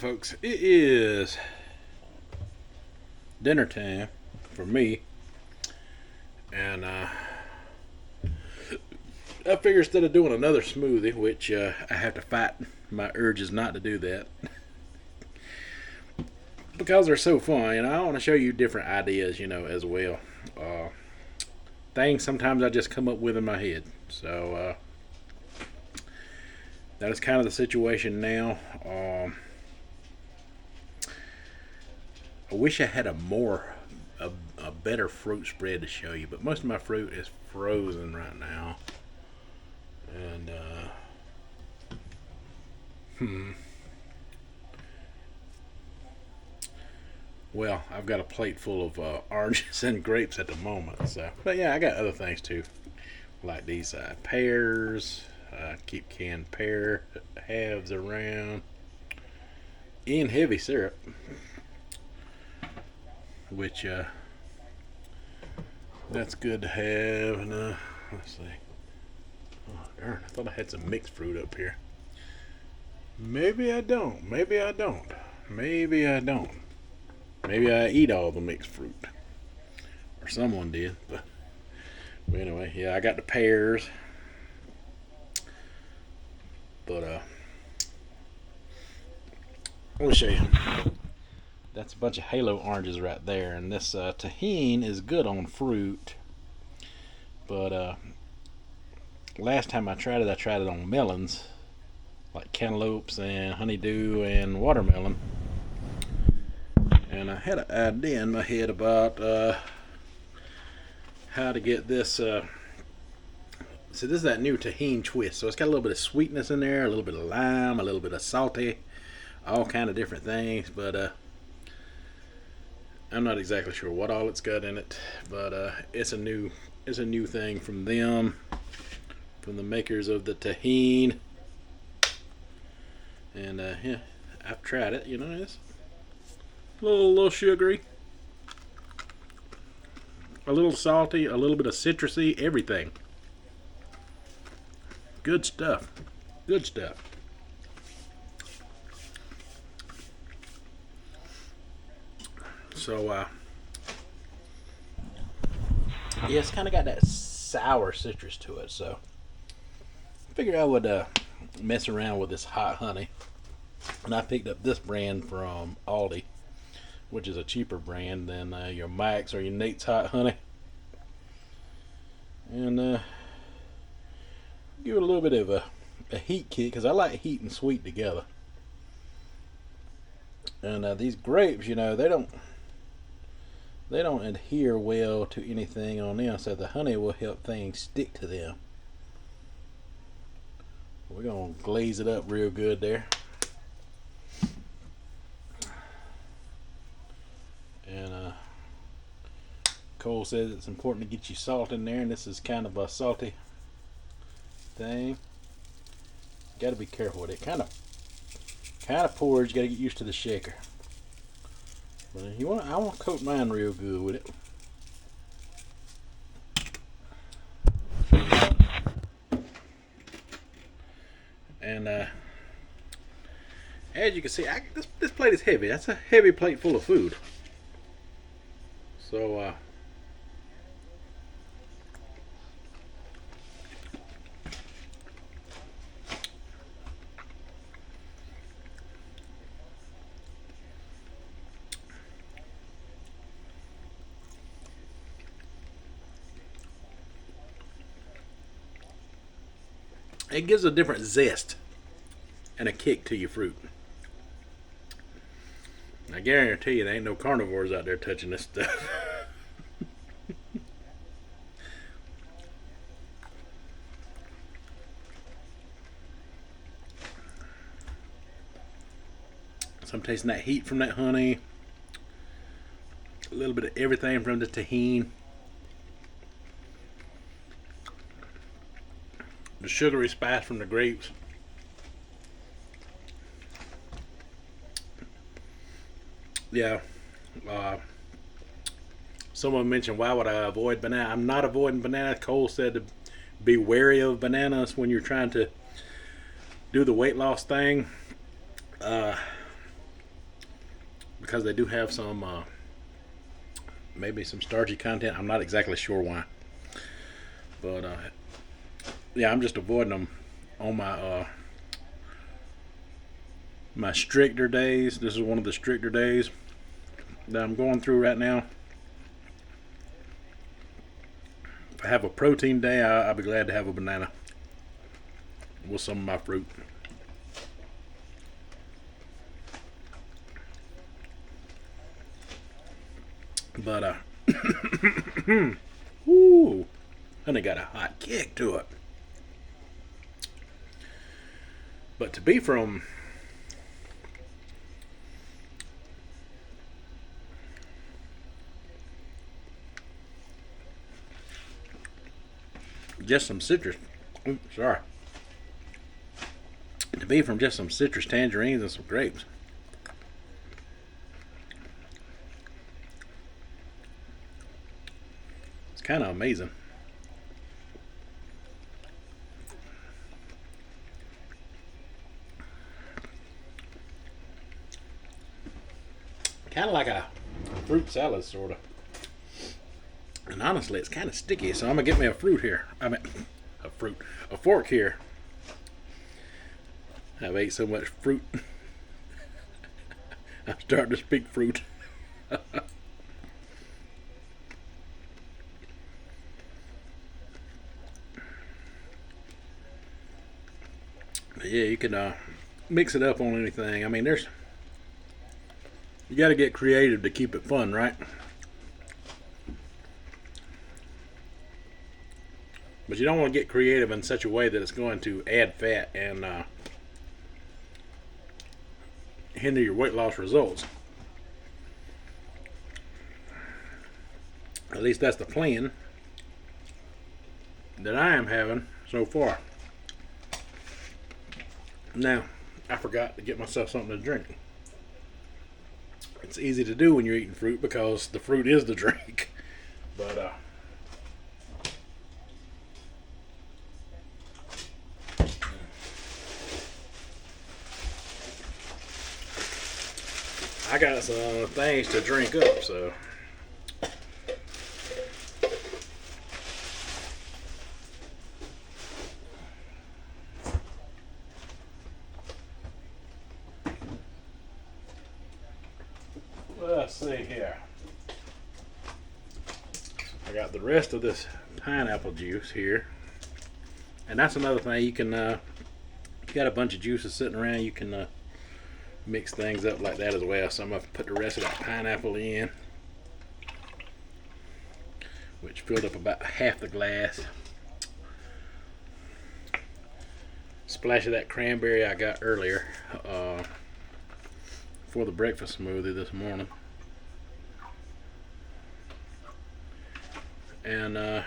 Alright folks, it is dinner time for me, and I figure instead of doing another smoothie, which I have to fight my urges not to do that because they're so fun, and I want to show you different ideas, as well. Things sometimes I just come up with in my head, so that is kind of the situation now. I wish I had a better fruit spread to show you, but most of my fruit is frozen right now. And well, I've got a plate full of oranges and grapes at the moment. So, but yeah, I got other things too, like these pears. Keep canned pear halves around in heavy syrup, which that's good to have. And let's see. Oh darn! I thought I had some mixed fruit up here. Maybe I don't. Maybe I don't. Maybe I don't. Maybe I eat all the mixed fruit, or someone did. But anyway, yeah, I got the pears. But let me show you. That's a bunch of halo oranges right there, and this tahini is good on fruit. But last time I tried it on melons, like cantaloupes and honeydew and watermelon. And I had an idea in my head about how to get this. So this is that new tahini twist. So it's got a little bit of sweetness in there, a little bit of lime, a little bit of salty, all kind of different things. But I'm not exactly sure what all it's got in it. But it's a new thing from them, from the makers of the tahini. And yeah, I've tried it. It's a little sugary, a little salty, a little bit of citrusy, everything. Good stuff. Good stuff. So, yeah, it's kind of got that sour citrus to it. So, I figured I would mess around with this hot honey. And I picked up this brand from Aldi, which is a cheaper brand than your Mike's or your Nate's Hot Honey. And give it a little bit of a heat kick, because I like heat and sweet together. And these grapes, they don't adhere well to anything on them, so the honey will help things stick to them. We're gonna glaze it up real good there. And Cole says it's important to get you salt in there, and this is kind of a salty thing. Got to be careful with it. Kind of pours. You got to get used to the shaker. But I want to coat mine real good with it. And as you can see, this plate is heavy. That's a heavy plate full of food. So it gives a different zest and a kick to your fruit. I guarantee you there ain't no carnivores out there touching this stuff. So I'm tasting that heat from that honey, a little bit of everything from the tahini, the sugary spice from the grapes. Yeah, someone mentioned, why would I avoid banana? I'm not avoiding banana. Cole said to be wary of bananas when you're trying to do the weight loss thing. because they do have some maybe some starchy content. I'm not exactly sure why, but yeah, I'm just avoiding them on my stricter days. This is one of the stricter days that I'm going through right now. If I have a protein day, I'll be glad to have a banana with some of my fruit. But ooh, and it got a hot kick to it. But to be from just some citrus, sorry, to be from just some citrus tangerines and some grapes, it's kind of amazing. Kind of like a fruit salad, sort of. And honestly, it's kind of sticky, so I'm gonna get me a fruit here. A fork here. I've ate so much fruit. I'm starting to speak fruit. Yeah, you can mix it up on anything. I mean, you got to get creative to keep it fun, right? But you don't want to get creative in such a way that it's going to add fat and hinder your weight loss results. At least that's the plan that I am having so far. Now, I forgot to get myself something to drink. It's easy to do when you're eating fruit because the fruit is the drink. But I got some things to drink up, so let's see here. I got the rest of this pineapple juice here, and that's another thing. You can, you got a bunch of juices sitting around, you can mix things up like that as well. So I'm going to put the rest of that pineapple in, which filled up about half the glass. Splash of that cranberry I got earlier for the breakfast smoothie this morning. And I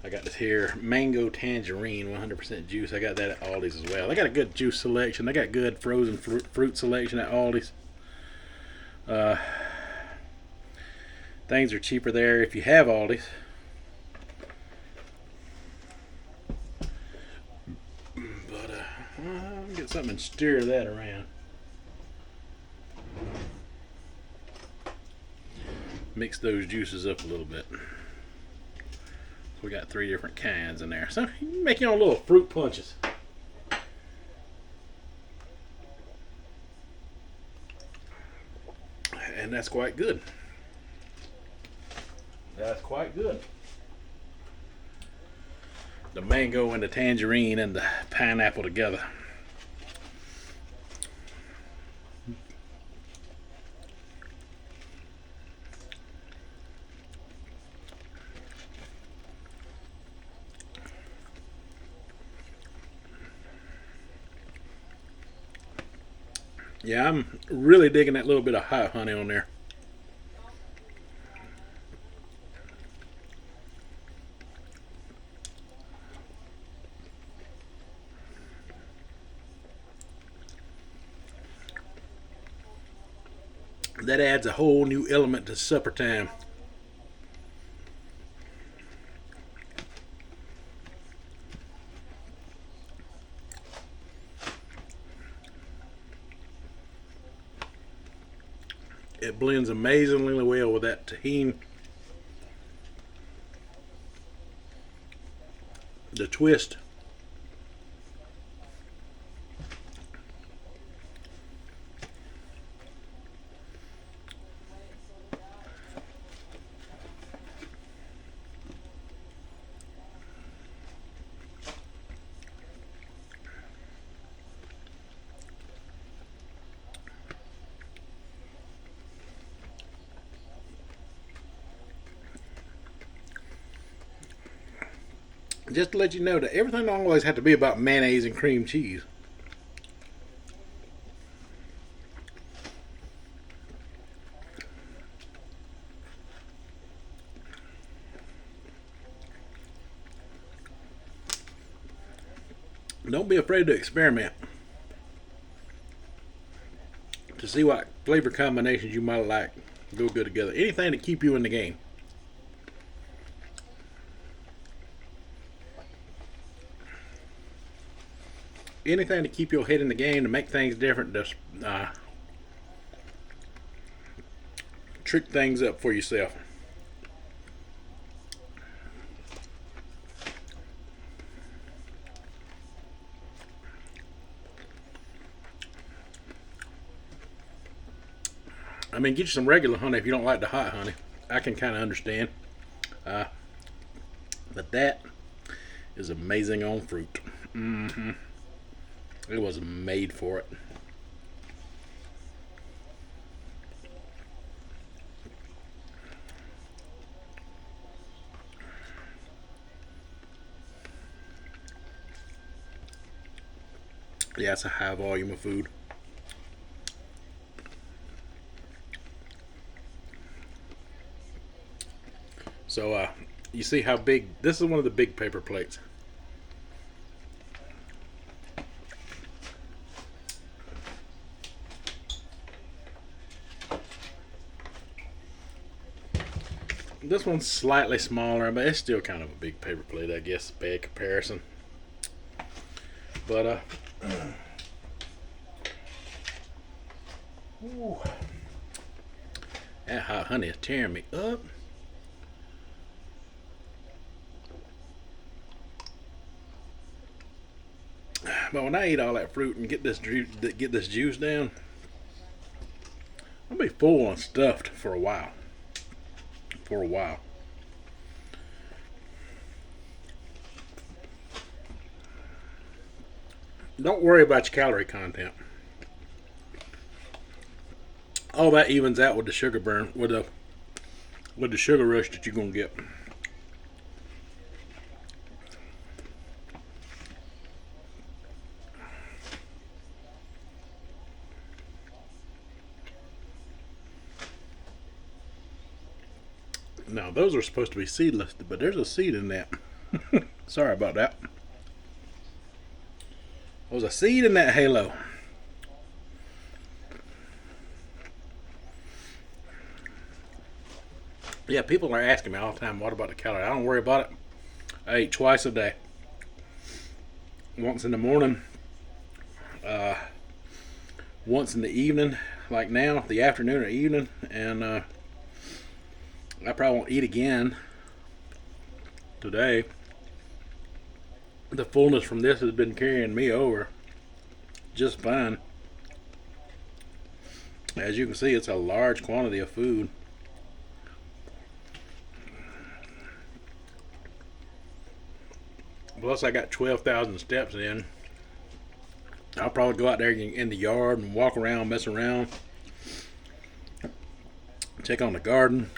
got this here mango tangerine 100% juice. I got that at Aldi's as well. They got a good juice selection. They got good frozen fruit selection at Aldi's. Things are cheaper there if you have Aldi's. But I'll get something and stir that around. Mix those juices up a little bit. We got 3 different kinds in there. So you can make your own little fruit punches. And that's quite good. That's quite good. The mango and the tangerine and the pineapple together. Yeah, I'm really digging that little bit of hot honey on there. That adds a whole new element to supper time. It blends amazingly well with that tahini. The twist. Just to let you know that everything don't always have to be about mayonnaise and cream cheese. Don't be afraid to experiment to see what flavor combinations you might like go good together. Anything to keep you in the game. Anything to keep your head in the game, to make things different, to trick things up for yourself. I mean, get you some regular honey if you don't like the hot honey. I can kind of understand. But that is amazing on fruit. It was made for it. Yeah, it's a high volume of food. So you see how big, this is one of the big paper plates. This one's slightly smaller, but it's still kind of a big paper plate, I guess, bad comparison. But ooh, that hot honey is tearing me up. But when I eat all that fruit and get this juice down, I'll be full and stuffed for a while. Don't worry about your calorie content. All that evens out with the sugar burn, with the sugar rush that you're gonna get. Now, those are supposed to be seedless, but there's a seed in that. Sorry about that. There's a seed in that halo. Yeah, people are asking me all the time, what about the calorie? I don't worry about it. I eat twice a day. Once in the morning, once in the evening, like now, the afternoon or evening, and I probably won't eat again today. The fullness from this has been carrying me over just fine. As you can see, it's a large quantity of food. Plus, I got 12,000 steps in. I'll probably go out there in the yard and walk around, mess around, check on the garden.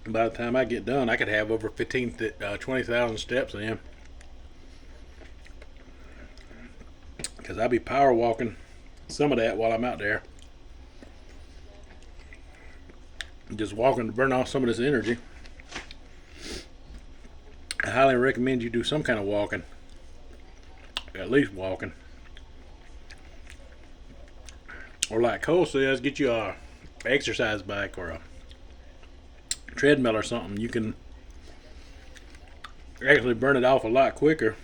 By the time I get done, I could have over 20,000 steps in. Because I'll be power walking some of that while I'm out there. Just walking to burn off some of this energy. I highly recommend you do some kind of walking. At least walking. Or like Cole says, get you a exercise bike or a treadmill or something. You can actually burn it off a lot quicker.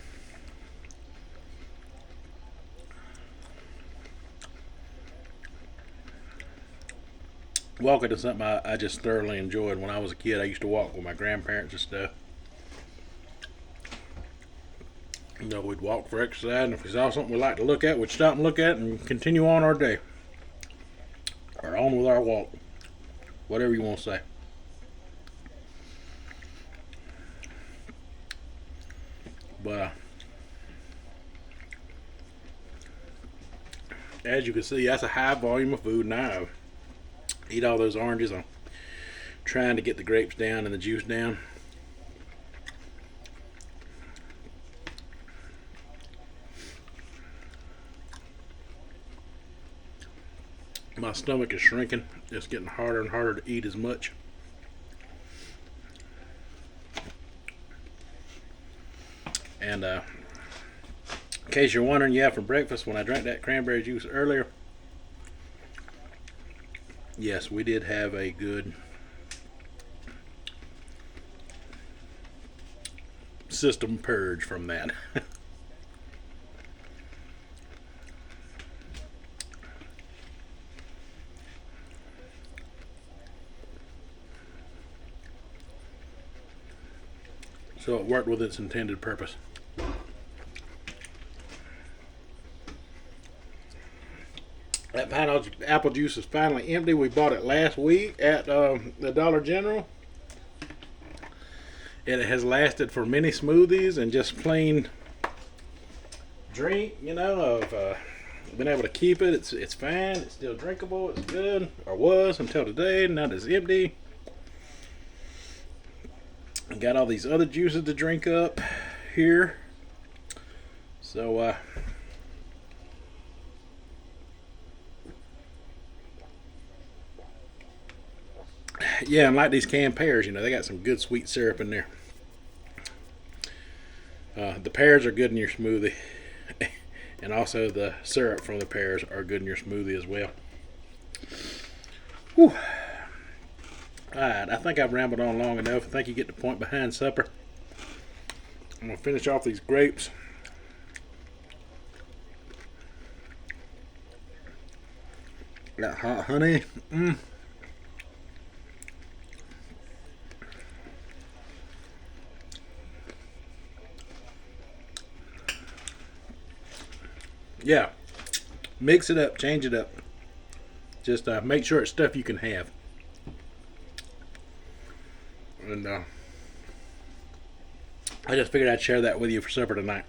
Walking is something I just thoroughly enjoyed. When I was a kid, I used to walk with my grandparents and stuff. You know, we'd walk for exercise, and if we saw something we liked to look at, we'd stop and look at it and continue on our day. Or on with our walk. Whatever you want to say. But as you can see, that's a high volume of food now. Eat all those oranges. I'm trying to get the grapes down and the juice down. My stomach is shrinking. It's getting harder and harder to eat as much. And in case you're wondering, yeah, for breakfast, when I drank that cranberry juice earlier, yes, we did have a good system purge from that. So it worked with its intended purpose. That pineapple juice is finally empty. We bought it last week at the Dollar General. And it has lasted for many smoothies and just plain drink, you know. I've been able to keep it. It's fine. It's still drinkable. It's good. Or was until today. Now it's empty. Got all these other juices to drink up here. So, yeah, and like these canned pears, you know, they got some good sweet syrup in there. The pears are good in your smoothie. And also the syrup from the pears are good in your smoothie as well. Whew. Alright, I think I've rambled on long enough. I think you get the point behind supper. I'm going to finish off these grapes. Got hot honey. Yeah, mix it up, change it up. Just make sure it's stuff you can have. And I just figured I'd share that with you for supper tonight.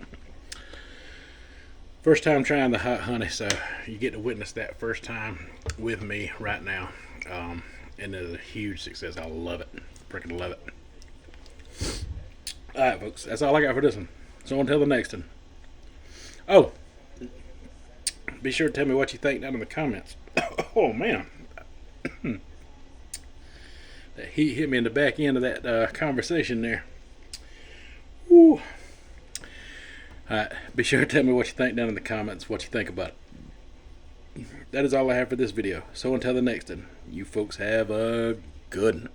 First time trying the hot honey, so you get to witness that first time with me right now. And it's a huge success. I love it. Freaking love it. Alright, folks, that's all I got for this one. So until the next one. Oh, be sure to tell me what you think down in the comments. Oh, man. That heat hit me in the back end of that conversation there. Woo. Alright, be sure to tell me what you think down in the comments, what you think about it. That is all I have for this video. So until the next one, you folks have a good one.